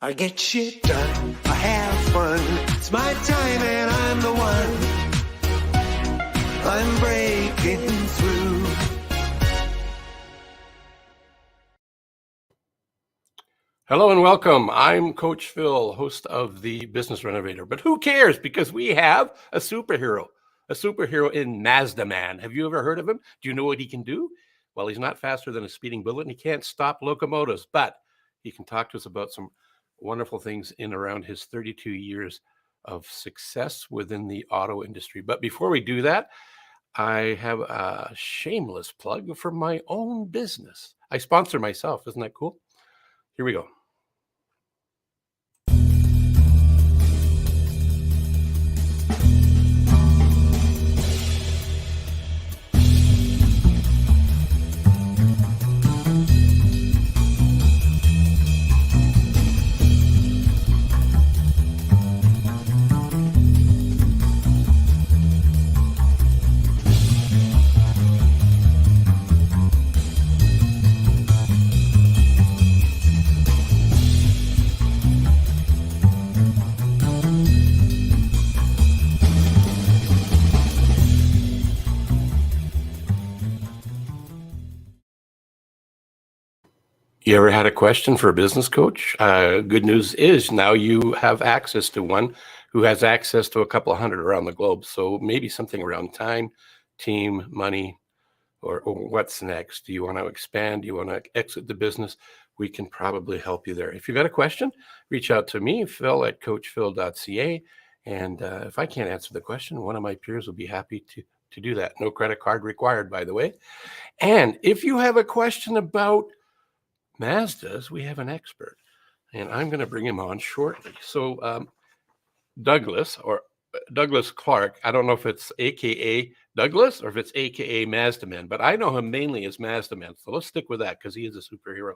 I get shit done, I have fun. It's my time and I'm the one. I'm breaking through. Hello and welcome. I'm Coach Phil, host of the Business Renovator. But who cares? Because we have a superhero in Mazda Man. Have you ever heard of him? Do you know what he can do? Well, he's not faster than a speeding bullet and he can't stop locomotives, but he can talk to us about some wonderful things in around his 32 years of success within the auto industry. But before we do that, I have a shameless plug for my own business. I sponsor myself. Isn't that cool? Here we go. You ever had a question for a business coach? Good news is now you have access to one who has access to a couple of hundred around the globe. So maybe something around time, team, money, or what's next? Do you want to expand? Do you want to exit the business? We can probably help you there. If you've got a question, reach out to me, Phil at coachphil.ca. And if I can't answer the question, one of my peers will be happy to do that. No credit card required, by the way. And if you have a question about Mazdas, we have an expert, and I'm going to bring him on shortly. So Douglas Clark, I don't know if it's AKA Douglas or if it's AKA Mazda Man, but I know him mainly as Mazda Man. So let's stick with that because he is a superhero.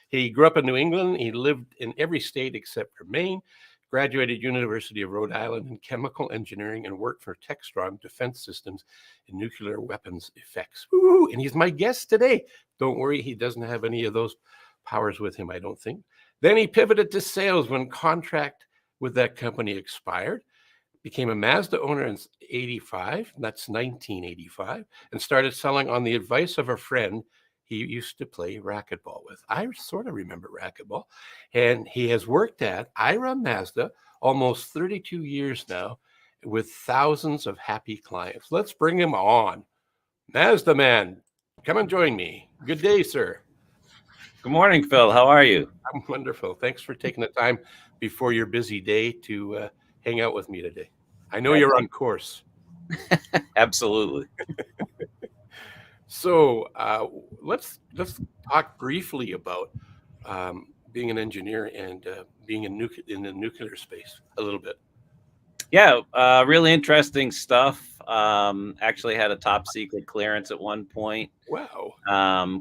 He grew up in New England. He lived in every state except for Maine, graduated University of Rhode Island in chemical engineering and worked for Textron Defense Systems in nuclear weapons effects. Woo! And he's my guest today. Don't worry, he doesn't have any of those powers with him, I don't think. Then he pivoted to sales when contract with that company expired, became a Mazda owner in 85, that's 1985, and started selling on the advice of a friend he used to play racquetball with. I sort of remember racquetball. And he has worked at Ira Mazda almost 32 years now with thousands of happy clients. Let's bring him on. Mazda Man, come and join me. Good day, sir. Good morning, Phil. How are you? I'm wonderful. Thanks for taking the time before your busy day to hang out with me today. I know you're on course. Absolutely. So let's talk briefly about being an engineer and being in the nuclear space a little bit. Yeah, really interesting stuff. Actually had a top secret clearance at one point. Wow.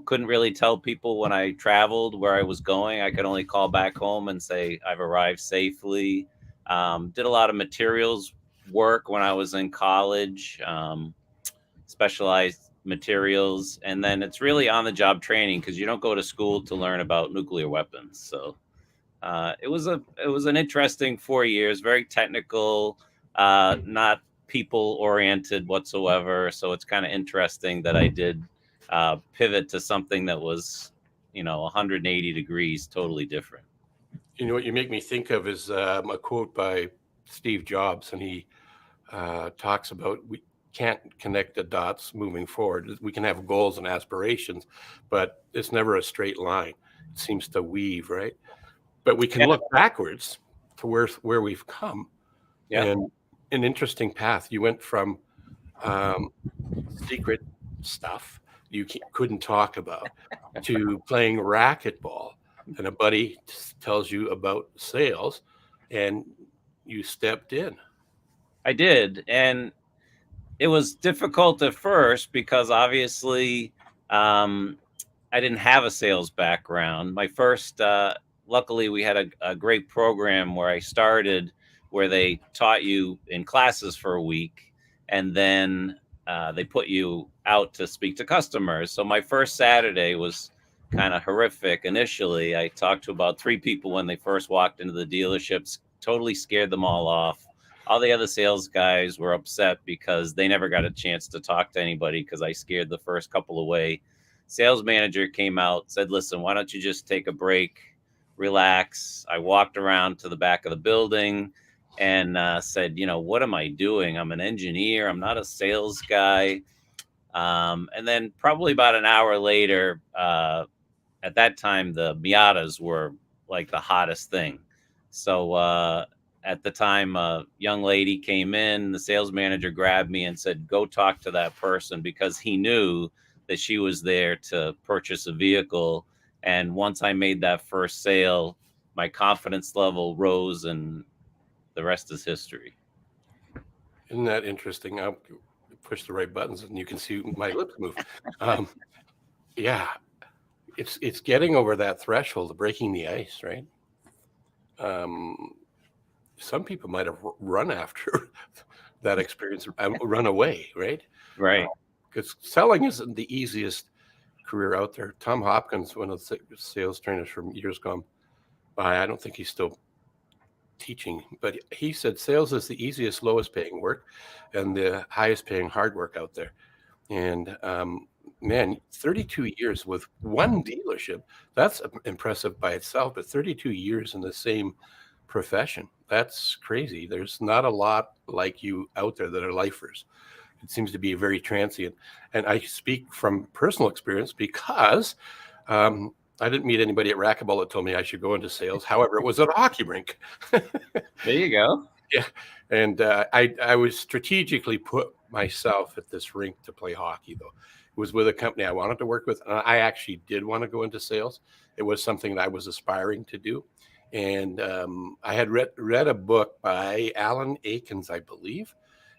Couldn't really tell people when I traveled where I was going. I could only call back home and say I've arrived safely. Did a lot of materials work when I was in college, specialized materials. And then it's really on the job training because you don't go to school to learn about nuclear weapons. So it was an interesting 4 years, very technical, not people oriented whatsoever. So it's kind of interesting that I did pivot to something that was, 180 degrees, totally different. You know what you make me think of is a quote by Steve Jobs, and he talks about we can't connect the dots moving forward. We can have goals and aspirations, but it's never a straight line. It seems to weave, right? But we can look backwards to where we've come. Yeah. And an interesting path. You went from secret stuff you couldn't talk about to playing racquetball, and a buddy tells you about sales, and you stepped in. I did, and it was difficult at first because obviously I didn't have a sales background. My first, luckily, we had a great program where I started where they taught you in classes for a week, and then they put you out to speak to customers. So my first Saturday was kind of horrific initially. I talked to about 3 people when they first walked into the dealerships, totally scared them all off. All the other sales guys were upset because they never got a chance to talk to anybody because I scared the first couple away. Sales manager came out, said, listen, why don't you just take a break, relax. I walked around to the back of the building and said, what am I doing? I'm an engineer. I'm not a sales guy. And then probably about an hour later, at that time, the Miatas were like the hottest thing. So at the time, a young lady came in, the sales manager grabbed me and said, go talk to that person, because he knew that she was there to purchase a vehicle. And once I made that first sale, my confidence level rose, and the rest is history. Isn't that interesting? I'll push the right buttons and you can see my lips move. Yeah, it's getting over that threshold of breaking the ice, right? Some people might have run after that experience, run away, right? Right. Because selling isn't the easiest career out there. Tom Hopkins, one of the sales trainers from years gone by, I don't think he's still teaching, but he said sales is the easiest, lowest paying work and the highest paying hard work out there. And man, 32 years with one dealership, that's impressive by itself, but 32 years in the same profession, that's crazy. There's not a lot like you out there that are lifers. It seems to be very transient. And I speak from personal experience because I didn't meet anybody at racquetball that told me I should go into sales. However, it was at a hockey rink. There you go. Yeah. And I was strategically put myself at this rink to play hockey, though. It was with a company I wanted to work with. And I actually did want to go into sales. It was something that I was aspiring to do. And I had read a book by Alan Akins, I believe.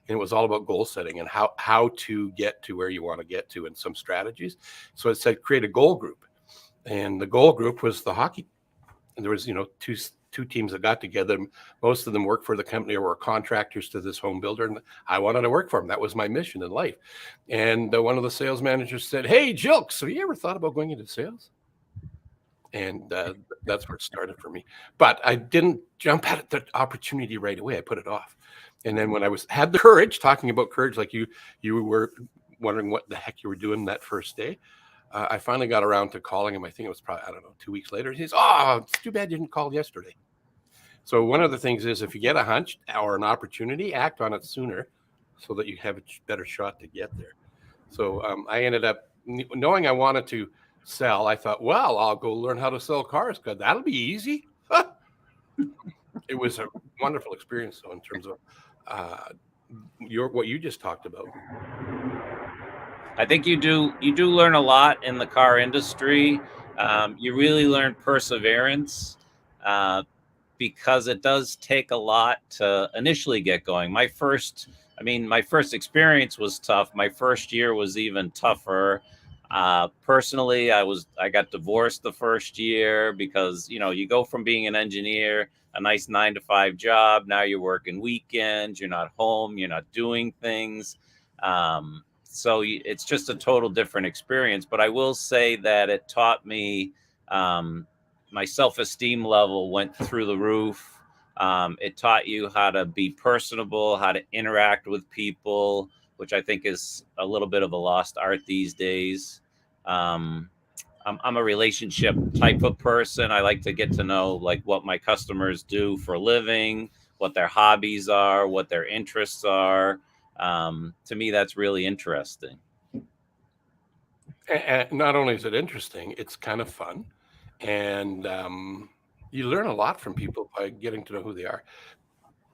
And it was all about goal setting and how to get to where you want to get to and some strategies. So it said create a goal group. And the goal group was the hockey. And there was, two teams that got together. Most of them worked for the company or were contractors to this home builder. And I wanted to work for them. That was my mission in life. And one of the sales managers said, hey, Jilks, have you ever thought about going into sales? And that's where it started for me. But I didn't jump at the opportunity right away. I put it off. And then when I had the courage, talking about courage, like you were wondering what the heck you were doing that first day, I finally got around to calling him. I think it was probably, 2 weeks later. He says, oh, it's too bad you didn't call yesterday. So one of the things is if you get a hunch or an opportunity, act on it sooner so that you have a better shot to get there. So I ended up knowing I wanted to sell. I thought, well, I'll go learn how to sell cars because that'll be easy. It was a wonderful experience, though, in terms of what you just talked about. I think you do learn a lot in the car industry. You really learn perseverance because it does take a lot to initially get going. My first experience was tough. My first year was even tougher. Personally, I got divorced the first year because, you go from being an engineer, a nice 9-to-5 job. Now you're working weekends. You're not home. You're not doing things. So it's just a total different experience. But I will say that it taught me, my self-esteem level went through the roof. It taught you how to be personable, how to interact with people, which I think is a little bit of a lost art these days. I'm a relationship type of person. I like to get to know like what my customers do for a living, what their hobbies are, what their interests are. To me, that's really interesting. And not only is it interesting, it's kind of fun. And you learn a lot from people by getting to know who they are.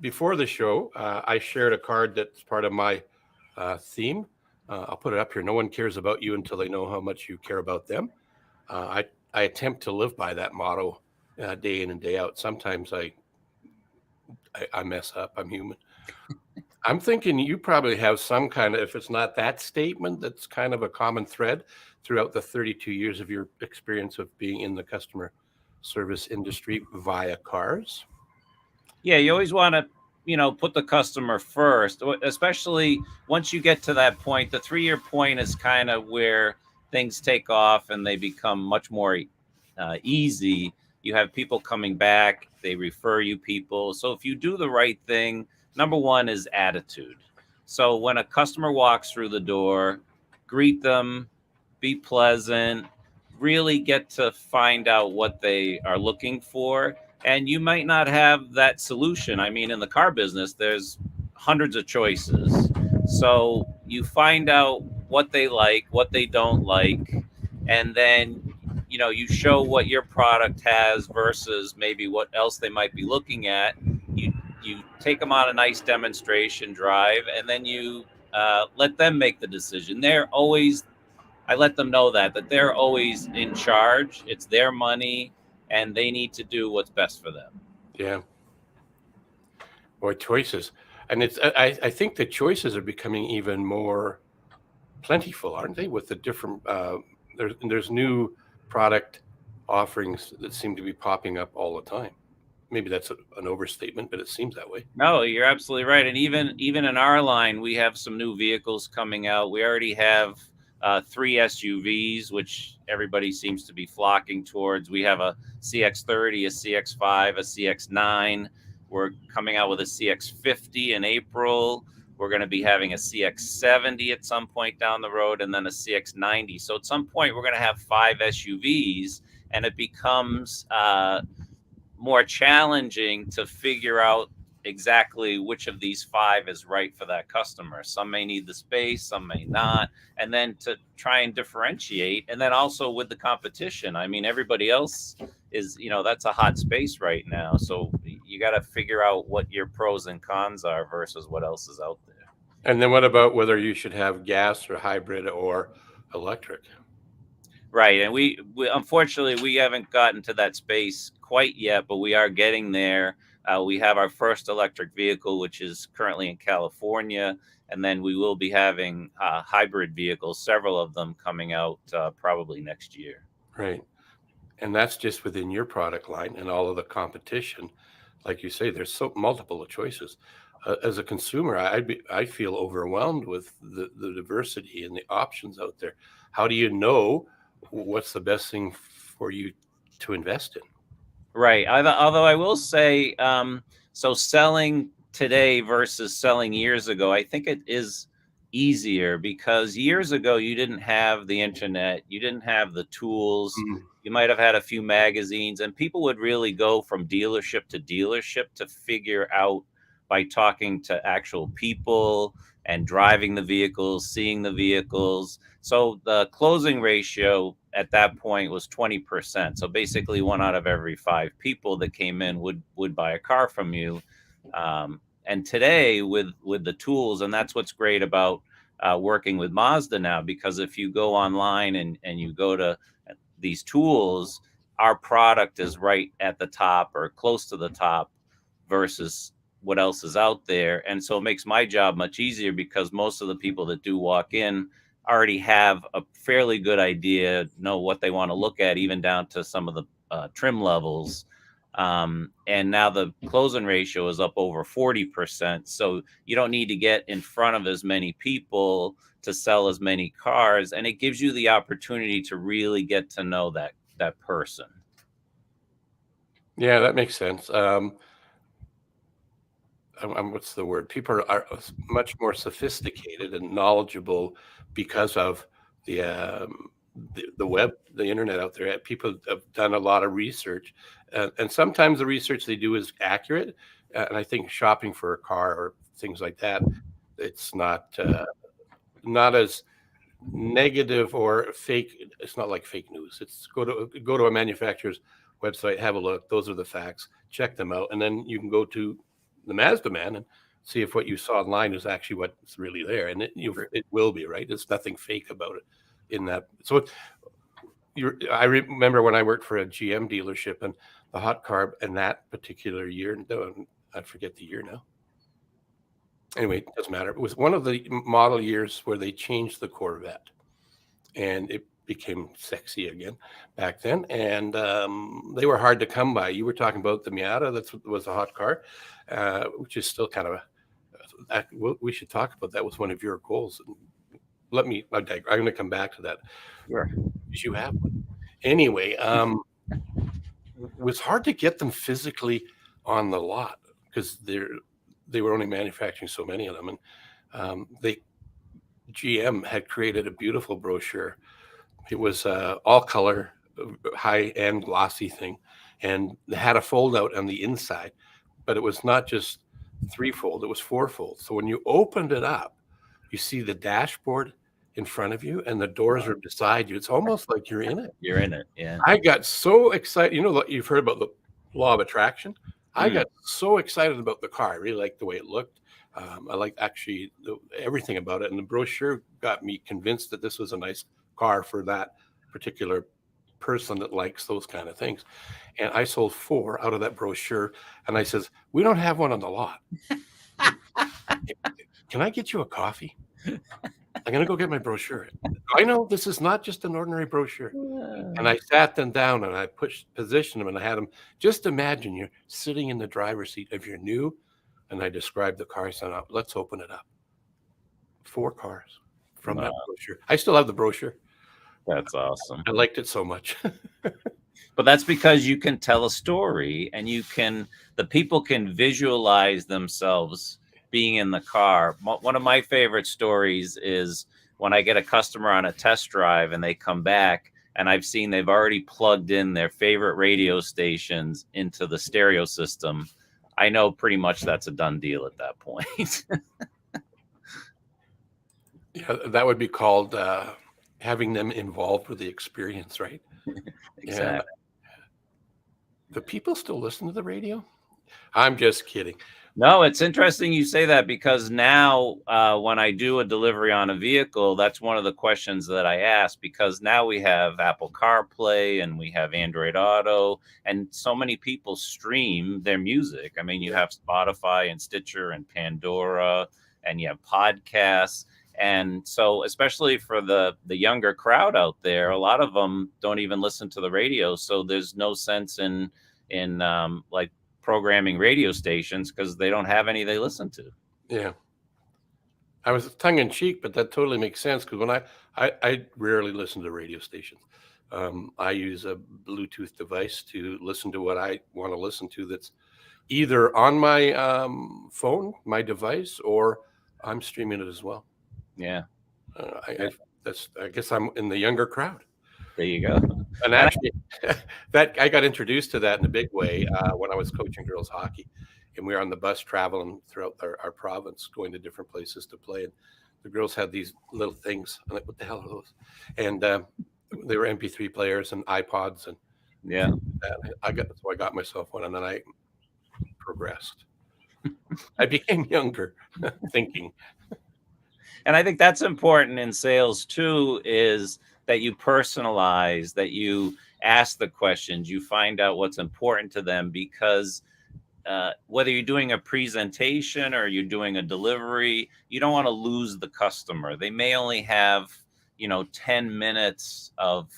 Before the show, I shared a card that's part of my theme. I'll put it up here. No one cares about you until they know how much you care about them. I attempt to live by that motto day in and day out. Sometimes I mess up. I'm human. I'm thinking you probably have some kind of, if it's not that statement, that's kind of a common thread throughout the 32 years of your experience of being in the customer service industry via cars. Yeah, you always want to, put the customer first, especially once you get to that point. The 3-year point is kind of where things take off and they become much more easy, you have people coming back, they refer you people. So if you do the right thing, number one is attitude. So when a customer walks through the door, greet them, be pleasant, really get to find out what they are looking for. And you might not have that solution. I mean, in the car business, there's hundreds of choices. So you find out what they like, what they don't like, and then you show what your product has versus maybe what else they might be looking at. You take them on a nice demonstration drive, and then you let them make the decision. I let them know that they're always in charge. It's their money, and they need to do what's best for them. Yeah. Or choices. And I think the choices are becoming even more plentiful, aren't they? With the different, there's new product offerings that seem to be popping up all the time. Maybe that's an overstatement, but it seems that way. No, you're absolutely right. And even in our line, we have some new vehicles coming out. We already have 3 SUVs, which everybody seems to be flocking towards. We have a CX-30, a CX-5, a CX-9. We're coming out with a CX-50 in April. We're going to be having a CX-70 at some point down the road, and then a CX-90. So at some point, we're going to have 5 SUVs, and it becomes more challenging to figure out exactly which of these 5 is right for that customer. Some may need the space, some may not. And then to try and differentiate, and then also with the competition. I mean, everybody else is, that's a hot space right now. So you got to figure out what your pros and cons are versus what else is out there. And then what about whether you should have gas or hybrid or electric? Right. And we unfortunately, we haven't gotten to that space quite yet, but we are getting there. We have our first electric vehicle, which is currently in California. And then we will be having hybrid vehicles, several of them coming out probably next year. Right. And that's just within your product line, and all of the competition. Like you say, there's so multiple choices. As a consumer, I feel overwhelmed with the diversity and the options out there. How do you know what's the best thing for you to invest in? Right. Although I will say, so selling today versus selling years ago, I think it is easier because years ago you didn't have the internet, you didn't have the tools. You might have had a few magazines, and people would really go from dealership to figure out by talking to actual people and driving the vehicles, seeing the vehicles. So the closing ratio at that point was 20%. So basically 1 out of every 5 people that came in would buy a car from you. And today with the tools, and that's what's great about working with Mazda now, because if you go online and you go to these tools, our product is right at the top or close to the top versus what else is out there. And so it makes my job much easier because most of the people that do walk in already have a fairly good idea, know what they want to look at, even down to some of the trim levels. And now the closing ratio is up over 40%. So you don't need to get in front of as many people to sell as many cars. And it gives you the opportunity to really get to know that person. Yeah, that makes sense. What's the word? People are much more sophisticated and knowledgeable because of the web, the internet out there. People have done a lot of research, and sometimes the research they do is accurate. And I think shopping for a car or things like that, it's not as negative or fake. It's not like fake news. It's go to a manufacturer's website, have a look. Those are the facts. Check them out, and then you can go to the Mazda Man and see if what you saw online is actually what's really there, and it will be, right. There's nothing fake about it in that. So I remember when I worked for a GM dealership, and the hot car in that particular year, I forget the year now. Anyway, it doesn't matter. It was one of the model years where they changed the Corvette, and it became sexy again back then. And they were hard to come by. You were talking about the Miata. That was a hot car, which is still kind of we should talk about that. Was one of your goals. I'm going to come back to that. Sure. Because you have one. Anyway, it was hard to get them physically on the lot because they were only manufacturing so many of them, and GM had created a beautiful brochure. It was all color, high end glossy thing, and it had a fold out on the inside, but it was not just threefold; it was fourfold. So when you opened it up, you see the dashboard in front of you, and the doors are beside you. It's almost like you're in it. You're in it. Yeah. I got so excited. You know, you've heard about the law of attraction. I got so excited about the car. I really liked the way it looked. I liked actually everything about it. And the brochure got me convinced that this was a nice car for that particular person that likes those kind of things. And I sold 4 out of that brochure. And I says, we don't have one on the lot. Can I get you a coffee? I'm going to go get my brochure. I know this is not just an ordinary brochure. And I sat them down and I positioned them and I had them. Just imagine you're sitting in the driver's seat of your new, and I described the car. I said, let's open it up. 4 cars from that brochure. I still have the brochure. That's awesome. I liked it so much. But that's because you can tell a story, and the people can visualize themselves being in the car. One of my favorite stories is when I get a customer on a test drive and they come back, and I've seen they've already plugged in their favorite radio stations into the stereo system. I know pretty much that's a done deal at that point. Yeah, that would be called having them involved with the experience, right? Exactly. Do people still listen to the radio? I'm just kidding. No, it's interesting you say that, because now when I do a delivery on a vehicle, that's one of the questions that I ask, because now we have Apple CarPlay and we have Android Auto, and so many people stream their music. I mean, you have Spotify and Stitcher and Pandora, and you have podcasts. And so especially for the younger crowd out there, a lot of them don't even listen to the radio. So there's no sense in like programming radio stations, because they don't have any they listen to. Yeah. I was tongue in cheek, but that totally makes sense, because when I rarely listen to radio stations. I use a Bluetooth device to listen to what I want to listen to that's either on my phone, my device, or I'm streaming it as well. Yeah. I guess I'm in the younger crowd. There you go. And actually, that I got introduced to that in a big way when I was coaching girls hockey, and we were on the bus traveling throughout our province, going to different places to play. And the girls had these little things. I'm like, what the hell are those? And they were MP3 players and iPods, and yeah, so I got myself one, and then I progressed. I became younger, thinking. And I think that's important in sales too, is that you personalize, that you ask the questions, you find out what's important to them, because whether you're doing a presentation or you're doing a delivery, you don't want to lose the customer. They may only have, 10 minutes of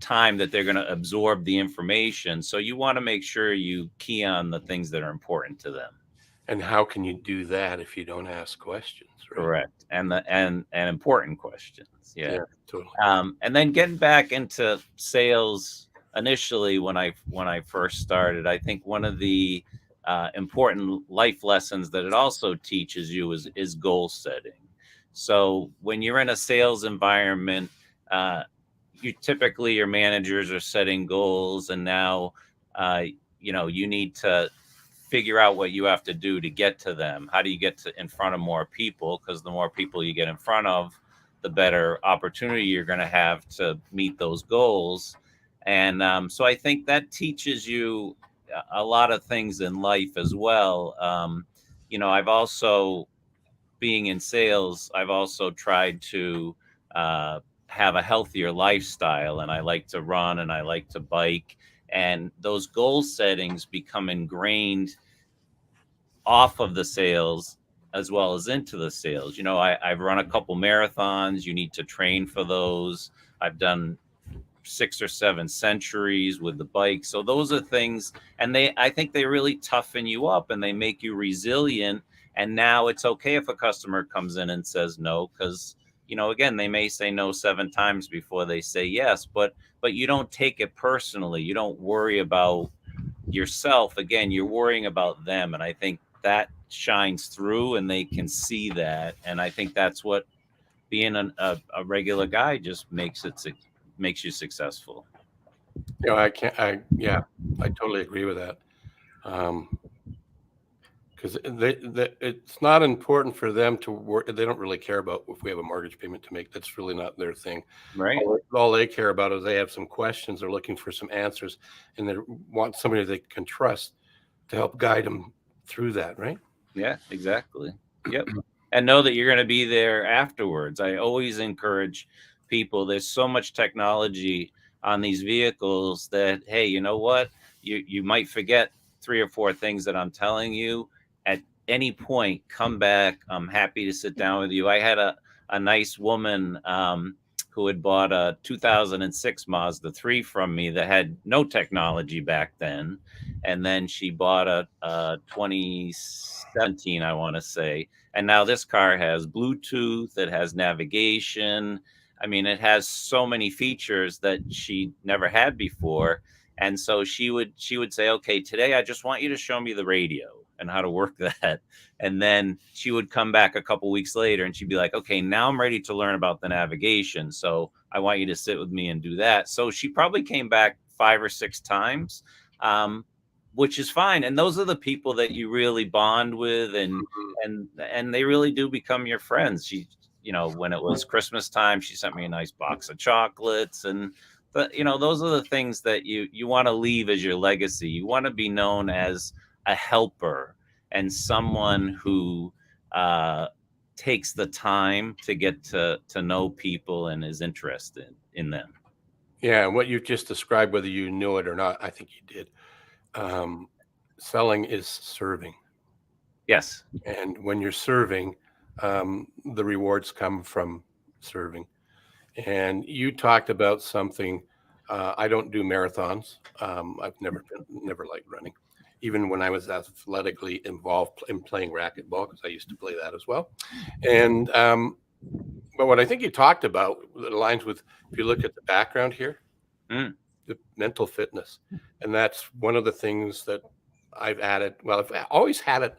time that they're going to absorb the information. So you want to make sure you key on the things that are important to them. And how can you do that if you don't ask questions? Right? Correct. And important questions. Yeah, totally. And then getting back into sales initially, when I first started, I think one of the important life lessons that it also teaches you is goal setting. So when you're in a sales environment, your managers are setting goals, and now you need to figure out what you have to do to get to them. How do you get in front of more people? Because the more people you get in front of, the better opportunity you're going to have to meet those goals. And so I think that teaches you a lot of things in life as well. I've also, being in sales, I've also tried to have a healthier lifestyle, and I like to run and I like to bike. And those goal settings become ingrained off of the sales as well as into the sales. I've run a couple marathons. You need to train for those. I've done 6 or 7 centuries with the bike. So those are things, and I think they really toughen you up, and they make you resilient, And now it's okay if a customer comes in and says no, because, again, they may say no 7 times before they say yes, but you don't take it personally. You don't worry about yourself. Again, you're worrying about them. And I think that shines through and they can see that. And I think that's what being a regular guy just makes you successful. Yeah, I totally agree with that. Because it's not important for them to work. They don't really care about if we have a mortgage payment to make. That's really not their thing. Right. All they care about is they have some questions. They're looking for some answers, and they want somebody they can trust to help guide them through that. Right? Yeah, exactly. Yep. And know that you're going to be there afterwards. I always encourage people. There's so much technology on these vehicles that, hey, you know what? You might forget 3 or 4 things that I'm telling you. At any point, come back. I'm happy to sit down with you. I had a nice woman who had bought a 2006 Mazda 3 from me that had no technology back then. And then she bought a 2017, I want to say. And now this car has Bluetooth, it has navigation. I mean, it has so many features that she never had before. And so she would say, okay, today I just want you to show me the radio and how to work that. And then she would come back a couple weeks later and she'd be like, okay, now I'm ready to learn about the navigation. So I want you to sit with me and do that. So she probably came back 5 or 6 times, which is fine. And those are the people that you really bond with, and they really do become your friends. She, when it was Christmas time, she sent me a nice box of chocolates, and those are the things that you want to leave as your legacy. You want to be known as a helper and someone who takes the time to get to know people and is interested in them. Yeah, and what you just described, whether you knew it or not, I think you did. Selling is serving. Yes. And when you're serving, the rewards come from serving. And you talked about something. I don't do marathons. I've never liked running, even when I was athletically involved in playing racquetball, because I used to play that as well. And but what I think you talked about aligns with, if you look at the background here, the mental fitness, and that's one of the things that I've added. Well, I've always had it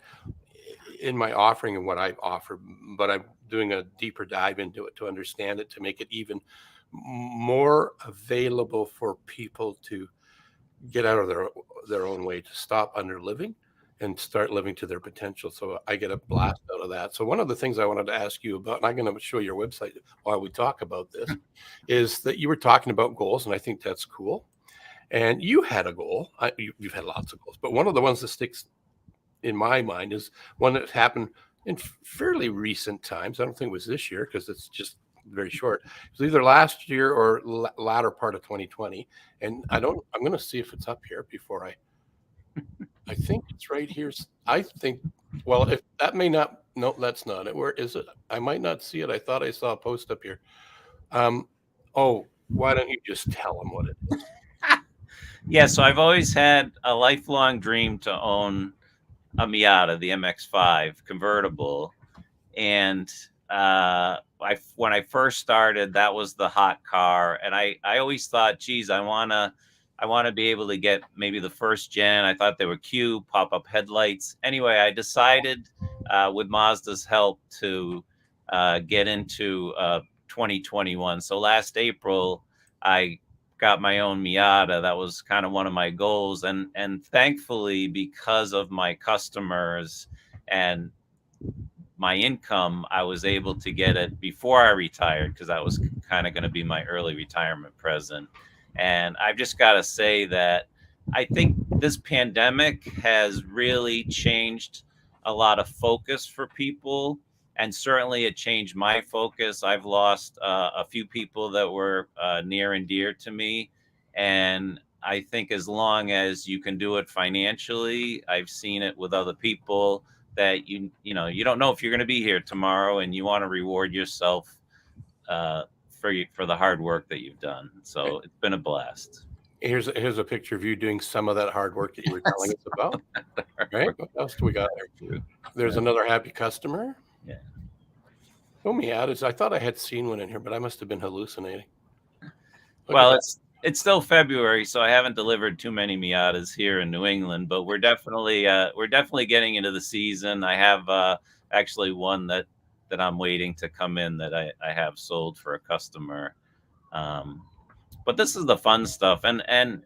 in my offering and what I offer, but I'm doing a deeper dive into it to understand it, to make it even more available for people to get out of their own way, to stop under living and start living to their potential. So I get a blast out of that. So one of the things I wanted to ask you about, and I'm going to show your website while we talk about this, is that you were talking about goals, and I think that's cool. And you had a goal. You've had lots of goals, but one of the ones that sticks in my mind is one that happened in fairly recent times. I don't think it was this year because it's just very short. It was either last year or latter part of 2020. And I'm going to see if it's up here before I think it's right here. I think, well, if that may not, no, that's not it. Where is it? I might not see it. I thought I saw a post up here. Oh, why don't you just tell them what it is? Yeah, so I've always had a lifelong dream to own a Miata, the MX-5 convertible, and when I first started, that was the hot car, and I always thought, geez, I wanna be able to get maybe the first gen. I thought they were cute, pop-up headlights. Anyway, I decided with Mazda's help to get into 2021. So last April, I got my own Miata. That was kind of one of my goals, and thankfully, because of my customers and my income, I was able to get it before I retired, because that was kind of going to be my early retirement present. And I've just got to say that I think this pandemic has really changed a lot of focus for people. And certainly it changed my focus. I've lost a few people that were near and dear to me. And I think as long as you can do it financially, I've seen it with other people, that you don't know if you're going to be here tomorrow, and you want to reward yourself for the hard work that you've done. So it's been a blast. Here's a picture of you doing some of that hard work that you were telling us about. Right? What else do we got there? There's another happy customer. Yeah. Oh, Miatas. I thought I had seen one in here, but I must have been hallucinating. Look at Well, that. it's still February, so I haven't delivered too many Miatas here in New England, but we're definitely getting into the season. I have actually one that I'm waiting to come in that I have sold for a customer. But this is the fun stuff, and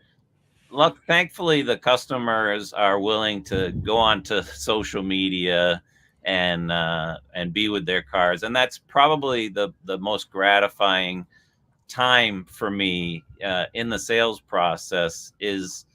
look, thankfully the customers are willing to go onto social media and be with their cars, and that's probably the most gratifying time for me in the sales process is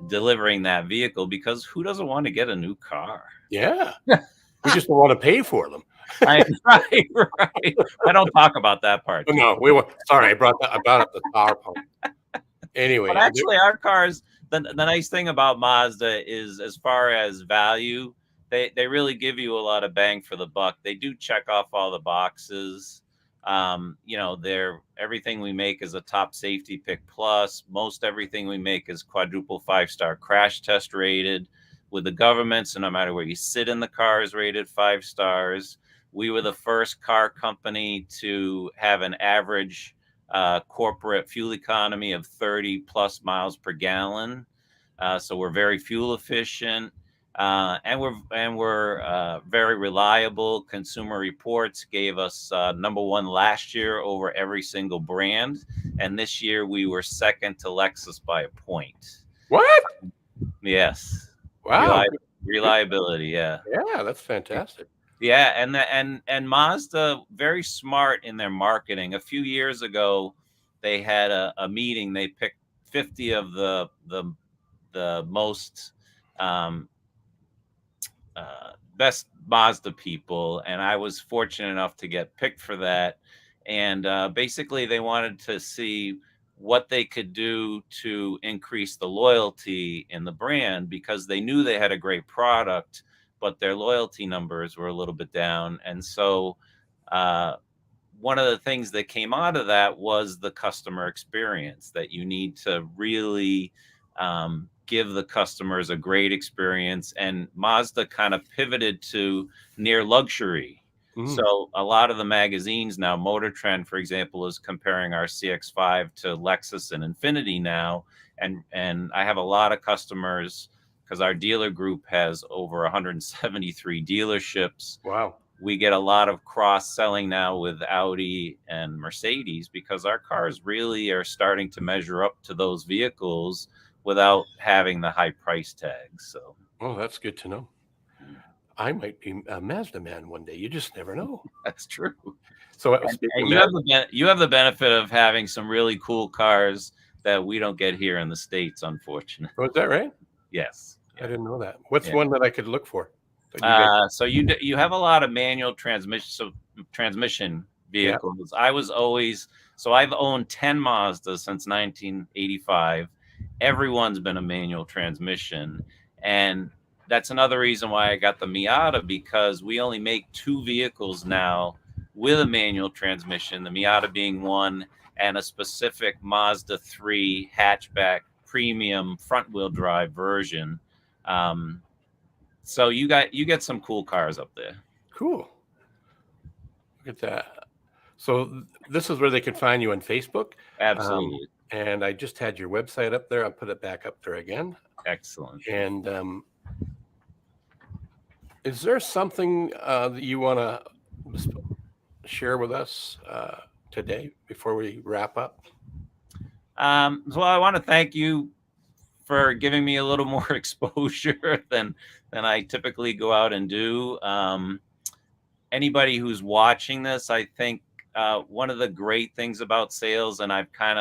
delivering that vehicle, because who doesn't want to get a new car? Yeah. We just don't want to pay for them. Right. I don't talk about that part. Oh, no, we were sorry. I brought up the PowerPoint. Anyway, But actually, our cars, the nice thing about Mazda is, as far as value, they really give you a lot of bang for the buck. They do check off all the boxes. They're everything we make is a top safety pick plus. Most everything we make is quadruple 5-star crash test rated with the government. So no matter where you sit in the car is rated 5 stars. We were the first car company to have an average corporate fuel economy of 30 plus miles per gallon. So we're very fuel efficient, and we're very reliable. Consumer Reports gave us #1 last year over every single brand, and this year we were second to Lexus by a point. what? Yes. Wow. Reliability. Yeah. Yeah, that's fantastic. Yeah, and Mazda, very smart in their marketing. A few years ago, they had a meeting. They picked 50 of the most best Mazda people, and I was fortunate enough to get picked for that. And basically, they wanted to see what they could do to increase the loyalty in the brand, because they knew they had a great product, but their loyalty numbers were a little bit down. And so one of the things that came out of that was the customer experience, that you need to really give the customers a great experience. And Mazda kind of pivoted to near luxury. So a lot of the magazines now, Motor Trend, for example, is comparing our CX-5 to Lexus and Infiniti now. And I have a lot of customers, because our dealer group has over 173 dealerships. Wow. We get a lot of cross-selling now with Audi and Mercedes, because our cars really are starting to measure up to those vehicles without having the high price tags. So, oh, that's good to know. I might be a Mazda man one day. You just never know. that's true. So And you have the benefit of having some really cool cars that we don't get here in the States, unfortunately. Oh, is that right? Yes. I didn't know that. What's Yeah. one that I could look for? So you have a lot of manual transmission vehicles. I've owned 10 Mazdas since 1985. Everyone's been a manual transmission, and that's another reason why I got the Miata, because we only make 2 vehicles now with a manual transmission, the Miata being one, and a specific Mazda 3 hatchback premium front wheel drive version. So you get some cool cars up there. Cool. Look at that. So this is where they can find you on Facebook. Absolutely. And I just had your website up there. I'll put it back up there again. Excellent. And is there something that you want to share with us today before we wrap up? So I want to thank you for giving me a little more exposure than I typically go out and do. Anybody who's watching this, I think one of the great things about sales, and I've kind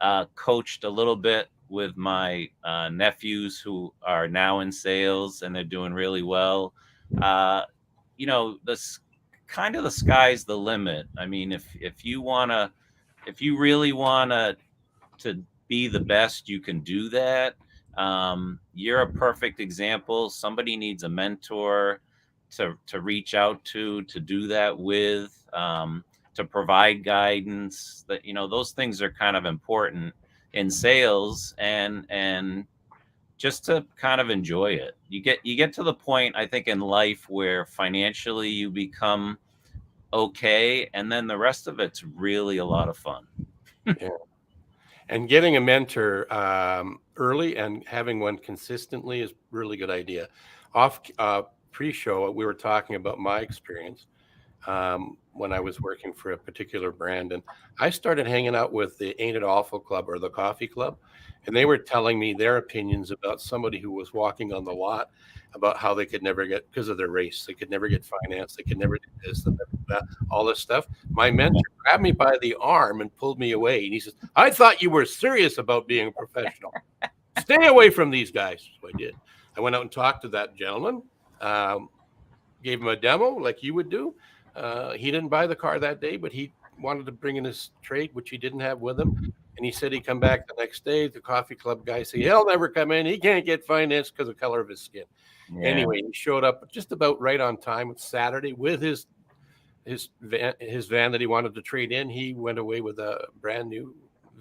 of coached a little bit with my nephews who are now in sales, and they're doing really well. This kind of the sky's the limit. I mean, if you really wanna to be the best, you can do that. You're a perfect example. Somebody needs a mentor to reach out to do that with, to provide guidance. That those things are kind of important. in sales, and just to kind of enjoy it. You get to the point, I think, in life where financially you become okay, and then the rest of it's really a lot of fun. Yeah. And getting a mentor early and having one consistently is a really good idea. Off pre-show, we were talking about my experience when I was working for a particular brand, and I started hanging out with the Ain't It Awful Club or the Coffee Club, and they were telling me their opinions about somebody who was walking on the lot, about how they could never get, because of their race, they could never get finance, they could never do this, and that, all this stuff. My mentor grabbed me by the arm and pulled me away, and he says, "I thought you were serious about being a professional. Stay away from these guys." So I did. I went out and talked to that gentleman, gave him a demo like you would do. He didn't buy the car that day, but he wanted to bring in his trade, which he didn't have with him. And he said he'd come back the next day. The coffee club guy said, he'll never come in. He can't get financed because of the color of his skin. Yeah. Anyway, he showed up just about right on time. It's Saturday with his van that he wanted to trade in. He went away with a brand new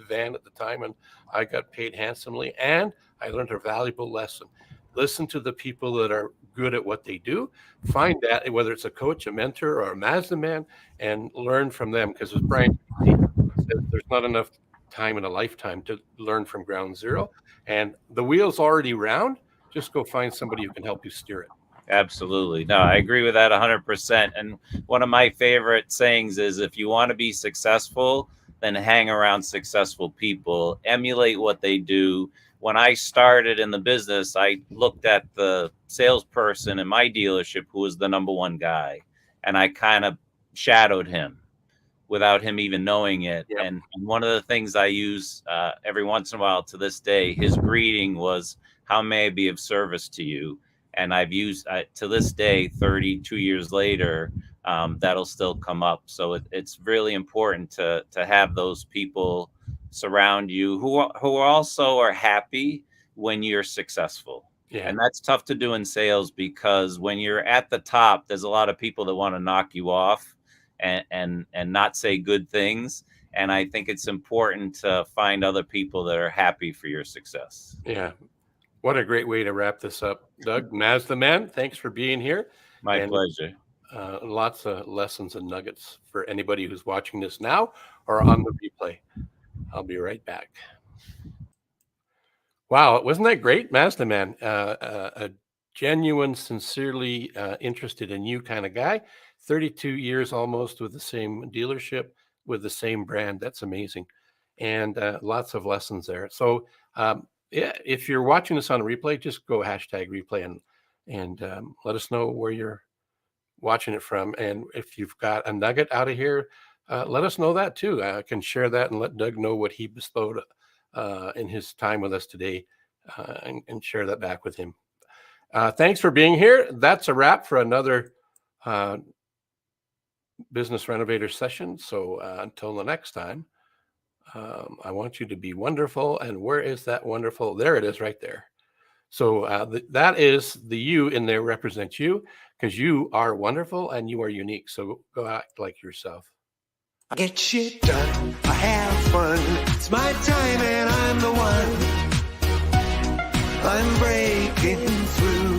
van at the time, and I got paid handsomely. And I learned a valuable lesson. Listen to the people that are good at what they do. Find that, whether it's a coach, a mentor, or a Mazda Man, and learn from them. Because as Brian said, there's not enough time in a lifetime to learn from ground zero. And the wheel's already round. Just go find somebody who can help you steer it. Absolutely. No, I agree with that 100%. And one of my favorite sayings is, if you want to be successful, then hang around successful people, emulate what they do. When I started in the business, I looked at the salesperson in my dealership who was the number one guy, and I kind of shadowed him without him even knowing it. Yep. And one of the things I use every once in a while to this day, his greeting was, "How may I be of service to you?" And I've used to this day, 32 years later, that'll still come up. So it's really important to have those people surround you who also are happy when you're successful. Yeah. And that's tough to do in sales, because when you're at the top, there's a lot of people that want to knock you off and not say good things. And I think it's important to find other people that are happy for your success. Yeah. What a great way to wrap this up, Doug. Mazda Man, thanks for being here. My pleasure. Lots of lessons and nuggets for anybody who's watching this now or on the replay. I'll be right back. Wow, wasn't that great, Mazda Man? A genuine, sincerely interested in you kind of guy. 32 years almost with the same dealership, with the same brand. That's amazing. And lots of lessons there. So yeah, if you're watching this on replay, just go #replay and let us know where you're watching it from. And if you've got a nugget out of here, let us know that too. I can share that and let Doug know what he bestowed in his time with us today, and share that back with him. Thanks for being here. That's a wrap for another Business Renovator session. So until the next time, I want you to be wonderful. And where is that wonderful? There it is right there. So that is the you in there represents you, because you are wonderful and you are unique. So go act like yourself. I get shit done, I have fun. It's my time and I'm the one. I'm breaking through.